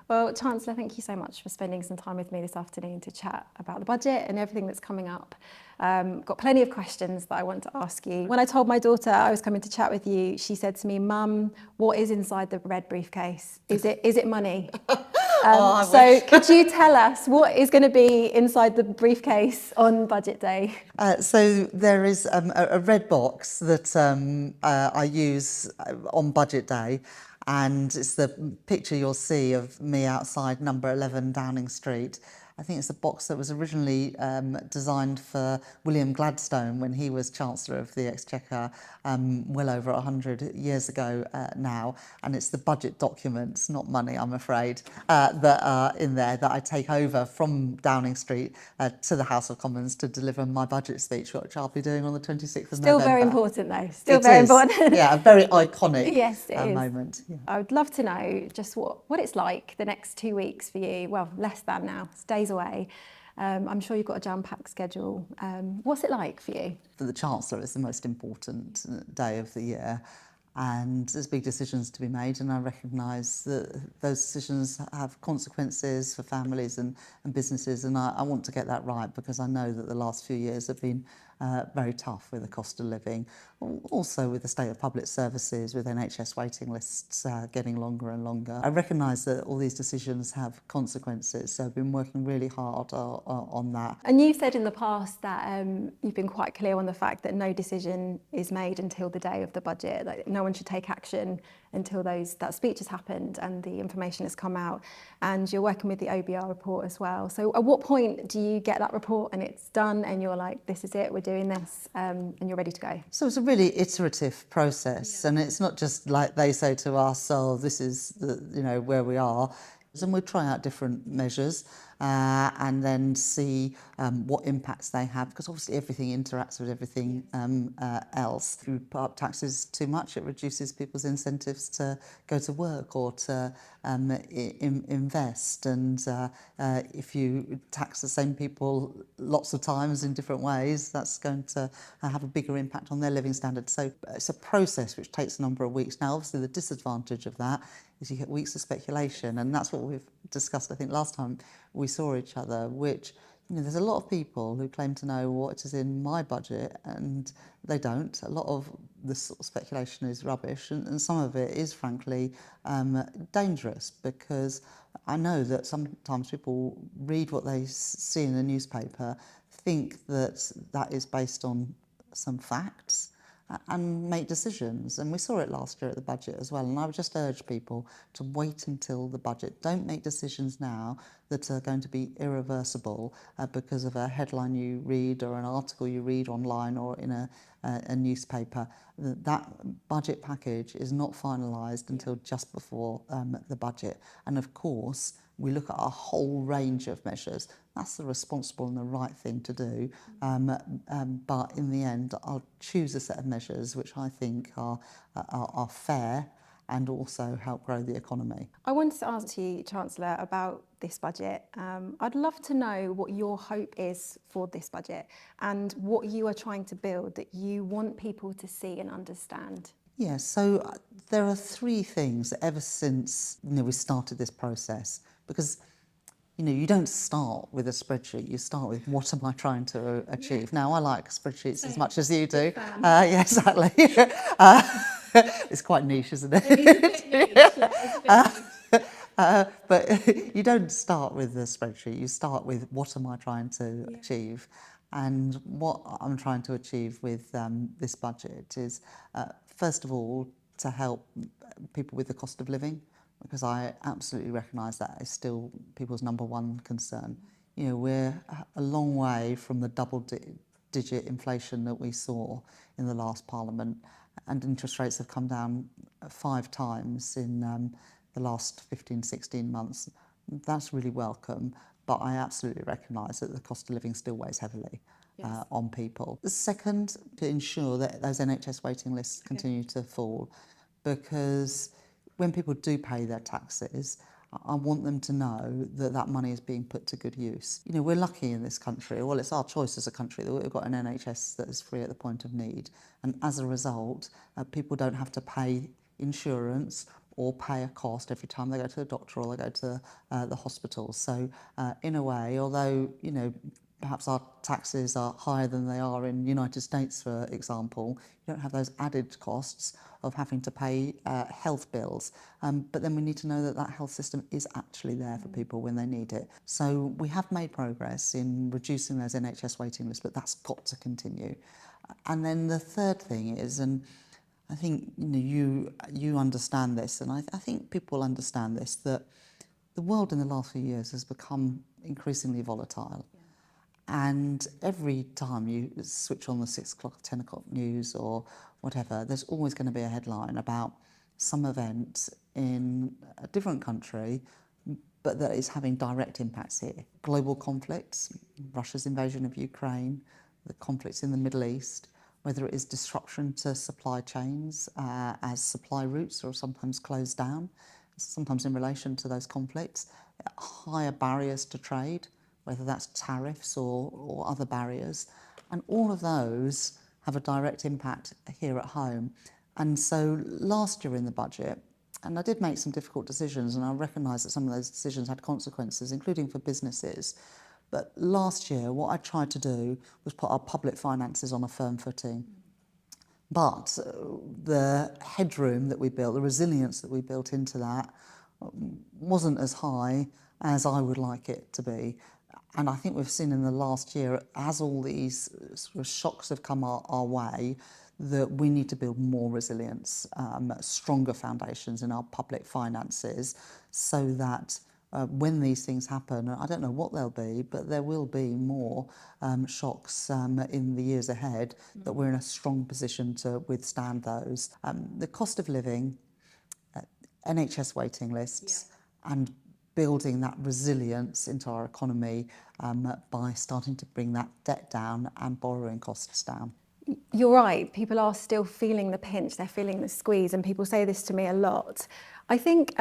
Well, Chancellor, thank you so much for spending some time with me this afternoon to chat about the budget and everything that's coming up. Got plenty of questions that I want to ask you. When I told my daughter I was coming to chat with you, she said to me, "Mum, what is inside the red briefcase? Is it money?" So could you tell us what is going to be inside the briefcase on budget day? So there is a red box that I use on budget day, and it's the picture you'll see of me outside number 11 Downing Street. I think it's a box that was originally designed for William Gladstone when he was Chancellor of the Exchequer well over 100 years ago now. And it's the budget documents, not money, I'm afraid, that are in there that I take over from Downing Street to the House of Commons to deliver my budget speech, which I'll be doing on the 26th of November. Still very important though, still very important. Yeah, a very iconic yes, it is. moment. Yeah. I would love to know just what it's like the next 2 weeks for you. Well, less than now, it's days away. I'm sure you've got a jam-packed schedule. What's it like for you? For the Chancellor, it's the most important day of the year, and there's big decisions to be made, and I recognise that those decisions have consequences for families and businesses, and I want to get that right because I know that the last few years have been very tough with the cost of living, also with the state of public services, with NHS waiting lists getting longer and longer. I recognise that all these decisions have consequences, so I've been working really hard on that. And you've said in the past that you've been quite clear on the fact that no decision is made until the day of the budget, like no one should take action until that speech has happened and the information has come out, and you're working with the OBR report as well. So at what point do you get that report and it's done and you're like, this is it, we're doing this, and you're ready to go? So it's a really iterative process, and it's not just like they say to us, oh, this is where we are. And we try out different measures and then see what impacts they have, because obviously everything interacts with everything else. If you put up taxes too much, it reduces people's incentives to go to work or to invest. And if you tax the same people lots of times in different ways, that's going to have a bigger impact on their living standards. So it's a process which takes a number of weeks. Now, obviously, the disadvantage of that is you get weeks of speculation, and that's what we've discussed, I think, last time we saw each other, which, there's a lot of people who claim to know what is in my budget, and they don't. A lot of this sort of speculation is rubbish, and some of it is, frankly, dangerous, because I know that sometimes people read what they see in the newspaper, think that that is based on some facts, and make decisions. And we saw it last year at the budget as well. And I would just urge people to wait until the budget. Don't make decisions now that are going to be irreversible because of a headline you read or an article you read online or in a newspaper. That budget package is not finalised until just before the budget. And of course, we look at a whole range of measures. That's the responsible and the right thing to do. But in the end, I'll choose a set of measures which I think are fair and also help grow the economy. I wanted to ask you, Chancellor, about this budget. I'd love to know what your hope is for this budget and what you are trying to build that you want people to see and understand. Yeah, so there are three things ever since we started this process, because you don't start with a spreadsheet, you start with what am I trying to achieve. Now, I like spreadsheets as much as you do. Yeah, exactly. It's quite niche, isn't it? But you don't start with the spreadsheet, you start with what am I trying to achieve. And what I'm trying to achieve with this budget is, first of all, to help people with the cost of living, because I absolutely recognise that is still people's number one concern. We're a long way from the double-digit inflation that we saw in the last Parliament, and interest rates have come down 5 times in the last 15, 16 months. That's really welcome, but I absolutely recognise that the cost of living still weighs heavily on people. The second, to ensure that those NHS waiting lists continue to fall, because when people do pay their taxes, I want them to know that that money is being put to good use. We're lucky in this country, well, it's our choice as a country that we've got an NHS that is free at the point of need. And as a result, people don't have to pay insurance or pay a cost every time they go to the doctor or they go to the hospital. So in a way, although, perhaps our taxes are higher than they are in the United States, for example, you don't have those added costs of having to pay health bills. But then we need to know that that health system is actually there for people when they need it. So we have made progress in reducing those NHS waiting lists, but that's got to continue. And then the third thing is, and I think you understand this, and I think people understand this, that the world in the last few years has become increasingly volatile. And every time you switch on the 6 o'clock, 10 o'clock news or whatever, there's always going to be a headline about some event in a different country, but that is having direct impacts here. Global conflicts, Russia's invasion of Ukraine, the conflicts in the Middle East, whether it is disruption to supply chains as supply routes are sometimes closed down, sometimes in relation to those conflicts, higher barriers to trade, whether that's tariffs or other barriers. And all of those have a direct impact here at home. And so last year in the budget, and I did make some difficult decisions, and I recognise that some of those decisions had consequences, including for businesses. But last year, what I tried to do was put our public finances on a firm footing. But the headroom that we built, the resilience that we built into that, wasn't as high as I would like it to be. And I think we've seen in the last year, as all these sort of shocks have come our way, that we need to build more resilience, stronger foundations in our public finances, so that when these things happen, I don't know what they'll be, but there will be more shocks in the years ahead, that we're in a strong position to withstand those. The cost of living, NHS waiting lists, and building that resilience into our economy by starting to bring that debt down and borrowing costs down. You're right, people are still feeling the pinch, they're feeling the squeeze, and people say this to me a lot. I think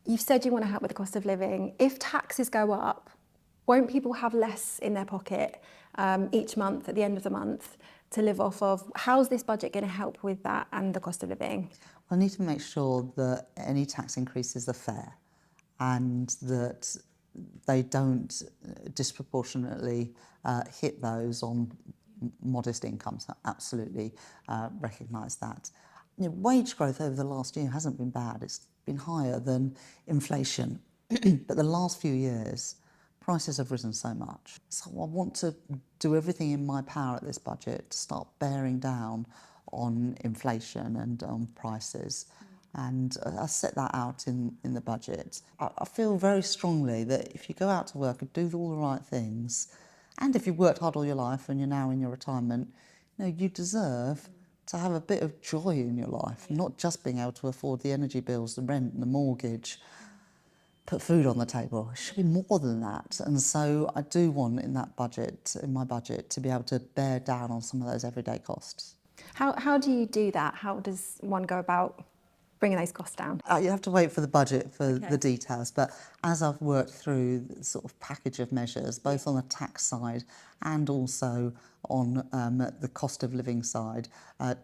you've said you want to help with the cost of living. If taxes go up, won't people have less in their pocket each month at the end of the month to live off of? How's this budget going to help with that and the cost of living? I need to make sure that any tax increases are fair and that they don't disproportionately hit those on modest incomes. I absolutely recognise that. Wage growth over the last year hasn't been bad. It's been higher than inflation. But the last few years, prices have risen so much. So I want to do everything in my power at this budget to start bearing down on inflation and on prices. And I set that out in the budget. I feel very strongly that if you go out to work and do all the right things, and if you've worked hard all your life and you're now in your retirement, you deserve to have a bit of joy in your life, not just being able to afford the energy bills, the rent, the mortgage, put food on the table. It should be more than that. And so I do want in my budget, to be able to bear down on some of those everyday costs. How do you do that? How does one go about bringing those costs down? You have to wait for the budget for the details, but as I've worked through the sort of package of measures, both on the tax side and also on the cost of living side,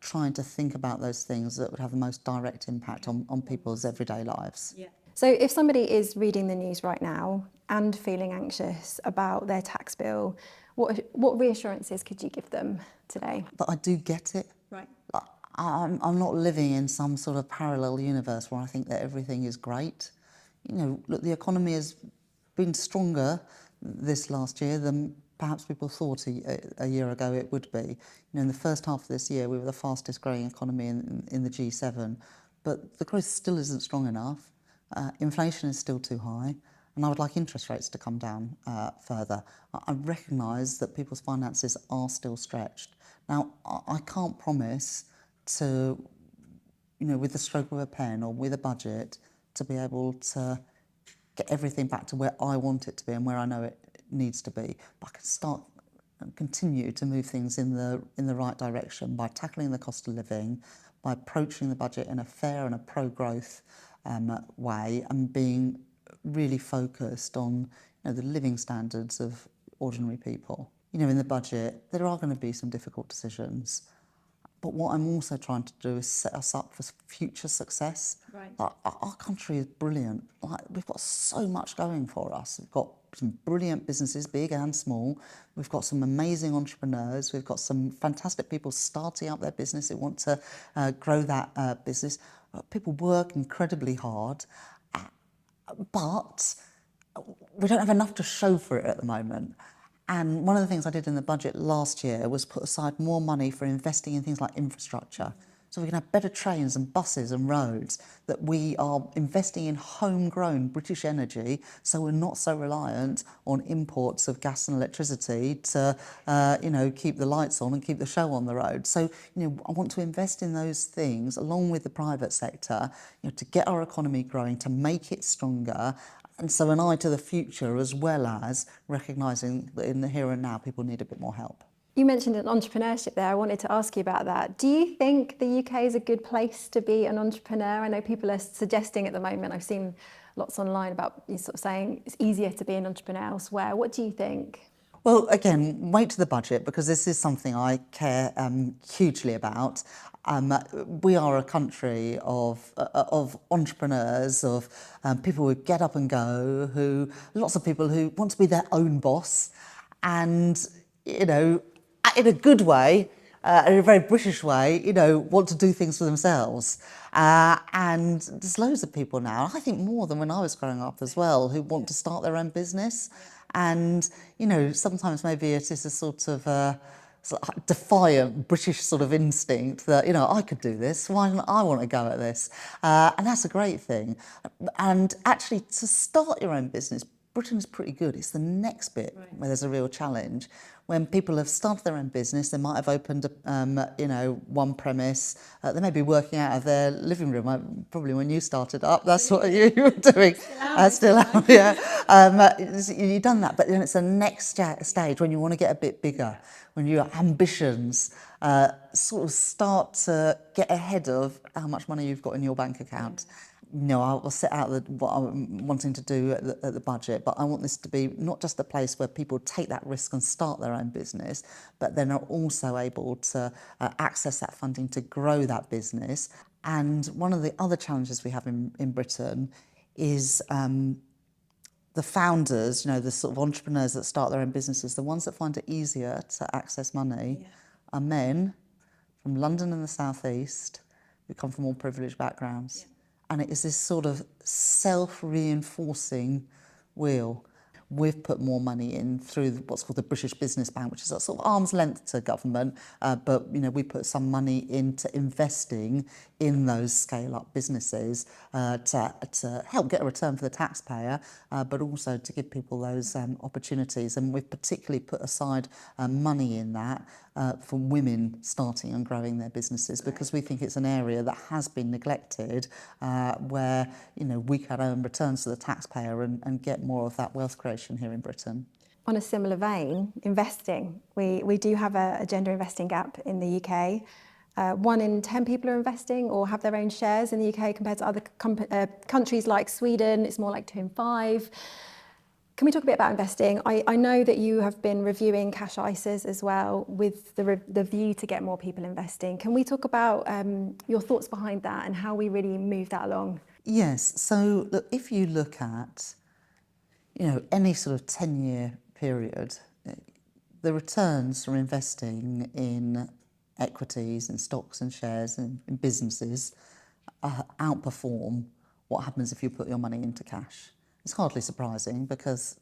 trying to think about those things that would have the most direct impact on people's everyday lives. Yeah. So if somebody is reading the news right now and feeling anxious about their tax bill, what reassurances could you give them today? But I do get it. Right. I'm not living in some sort of parallel universe where I think that everything is great. Look, the economy has been stronger this last year than perhaps people thought a year ago it would be. In the first half of this year, we were the fastest growing economy in the G7, but the growth still isn't strong enough. Inflation is still too high, and I would like interest rates to come down further. I recognise that people's finances are still stretched. Now, I can't promise to, with the stroke of a pen or with a budget, to be able to get everything back to where I want it to be and where I know it needs to be. But I can start and continue to move things in the right direction by tackling the cost of living, by approaching the budget in a fair and a pro-growth way, and being really focused on the living standards of ordinary people. In the budget, there are going to be some difficult decisions. But what I'm also trying to do is set us up for future success. Right. Like, our country is brilliant. Like, we've got so much going for us. We've got some brilliant businesses, big and small. We've got some amazing entrepreneurs. We've got some fantastic people starting up their business who want to grow that business. People work incredibly hard, but we don't have enough to show for it at the moment. And one of the things I did in the budget last year was put aside more money for investing in things like infrastructure. So we can have better trains and buses and roads, that we are investing in homegrown British energy, so we're not so reliant on imports of gas and electricity to, keep the lights on and keep the show on the road. So, I want to invest in those things along with the private sector, to get our economy growing, to make it stronger. And so an eye to the future, as well as recognising that in the here and now people need a bit more help. You mentioned an entrepreneurship there. I wanted to ask you about that. Do you think the UK is a good place to be an entrepreneur? I know people are suggesting at the moment, I've seen lots online about you sort of saying it's easier to be an entrepreneur elsewhere. What do you think? Well, again, wait to the budget, because this is something I care hugely about. We are a country of entrepreneurs, of people who get up and go, lots of people who want to be their own boss, and in a good way, in a very British way, want to do things for themselves. And there's loads of people now, I think more than when I was growing up as well, who want to start their own business. And, sometimes maybe it is a sort of defiant British sort of instinct that, I could do this, why don't I want to go at this? And that's a great thing. And actually, to start your own business, Britain's pretty good. It's the next bit where there's a real challenge. When people have started their own business, they might have opened, one premise. They may be working out of their living room. Probably when you started up, that's what you were doing. Still am, yeah. You've done that, but then it's the next stage when you want to get a bit bigger, when your ambitions sort of start to get ahead of how much money you've got in your bank account. I'll set out what I'm wanting to do at the budget, but I want this to be not just a place where people take that risk and start their own business, but then are also able to access that funding to grow that business. And one of the other challenges we have in Britain is the founders, the sort of entrepreneurs that start their own businesses, the ones that find it easier to access money are men from London and the South East who come from all privileged backgrounds. And it is this sort of self-reinforcing wheel. We've put more money in through what's called the British Business Bank, which is a sort of arm's length to government, but we put some money into investing in those scale-up businesses to help get a return for the taxpayer, but also to give people those opportunities. And we've particularly put aside money in that for women starting and growing their businesses, because we think it's an area that has been neglected, where we can earn returns to the taxpayer and get more of that wealth creation here in Britain. On a similar vein, investing. We do have a gender investing gap in the UK. 1 in 10 people are investing or have their own shares in the UK, compared to other countries like Sweden. It's more like 2 in 5. Can we talk a bit about investing? I know that you have been reviewing cash ISAs as well, with the view to get more people investing. Can we talk about your thoughts behind that and how we really move that along? Yes. So look, if you look at any sort of 10-year period, the returns from investing in equities and stocks and shares and in businesses outperform what happens if you put your money into cash. It's hardly surprising, because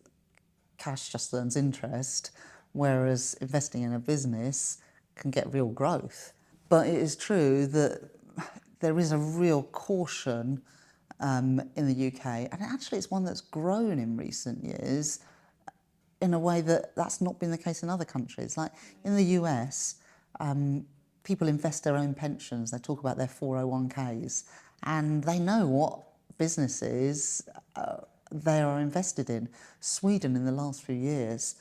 cash just earns interest, whereas investing in a business can get real growth. But it is true that there is a real caution in the UK, and actually it's one that's grown in recent years in a way that's not been the case in other countries. Like in the US, people invest their own pensions. They talk about their 401ks, and they know what businesses they are invested in. Sweden, in the last few years,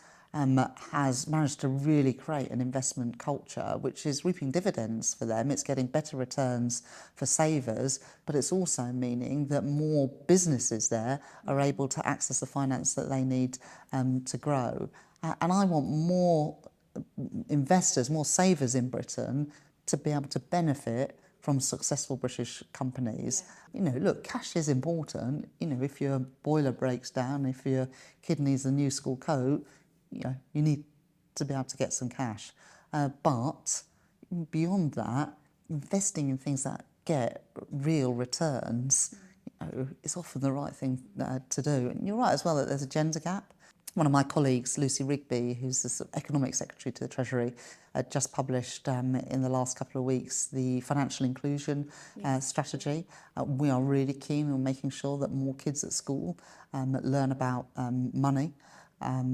has managed to really create an investment culture which is reaping dividends for them. It's getting better returns for savers, but it's also meaning that more businesses there are able to access the finance that they need to grow. And I want more investors, more savers in Britain to be able to benefit from successful British companies. You know, look, cash is important. You know, if your boiler breaks down, if your kid needs a new school coat, you know, you need to be able to get some cash. But beyond that, investing in things that get real returns, you know, is often the right thing to do. And you're right as well that there's a gender gap. One of my colleagues, Lucy Rigby, who's the sort of Economic Secretary to the Treasury, just published in the last couple of weeks the financial inclusion strategy. We are really keen on making sure that more kids at school learn about money. And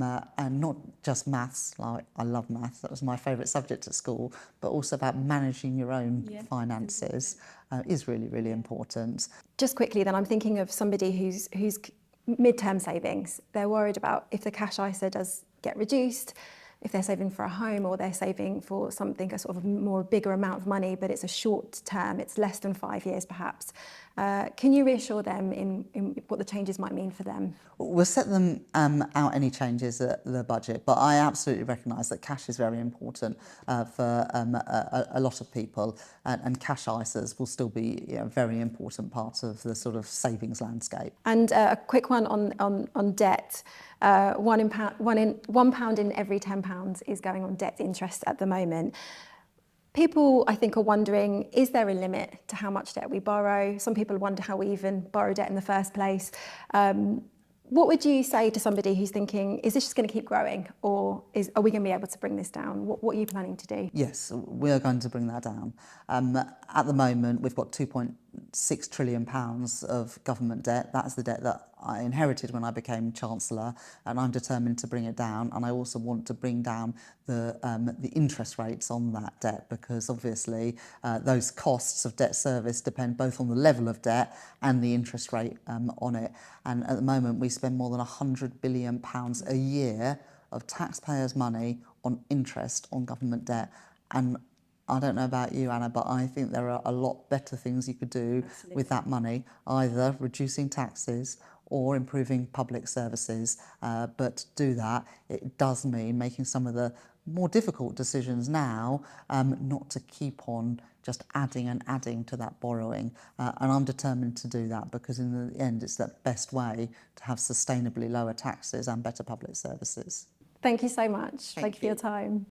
not just maths, like I love maths, that was my favourite subject at school, but also about managing your own finances is really, really important. Just quickly then, I'm thinking of somebody who's mid-term savings. They're worried about if the cash ISA does get reduced, if they're saving for a home or they're saving for something, a sort of more bigger amount of money, but it's a short term, it's less than 5 years perhaps. Can you reassure them in what the changes might mean for them? We'll set them out any changes at the budget, but I absolutely recognise that cash is very important for a lot of people, and cash ISAs will still be a very important part of the sort of savings landscape. And a quick one on debt. £1 in every £10 is going on debt interest at the moment. People, I think, are wondering, is there a limit to how much debt we borrow? Some people wonder how we even borrow debt in the first place. What would you say to somebody who's thinking, is this just going to keep growing, or are we going to be able to bring this down? What are you planning to do? Yes, we are going to bring that down. At the moment, we've got £2.6 trillion of government debt. That's the debt that I inherited when I became Chancellor, and I'm determined to bring it down. And I also want to bring down the interest rates on that debt, because obviously those costs of debt service depend both on the level of debt and the interest rate on it. And at the moment, we spend more than £100 billion a year of taxpayers' money on interest on government debt. And I don't know about you, Anna, but I think there are a lot better things you could do with that money, either reducing taxes or improving public services. But to do that, it does mean making some of the more difficult decisions now, not to keep on just adding and adding to that borrowing. And I'm determined to do that, because in the end, it's the best way to have sustainably lower taxes and better public services. Thank you so much. Thank you for your time.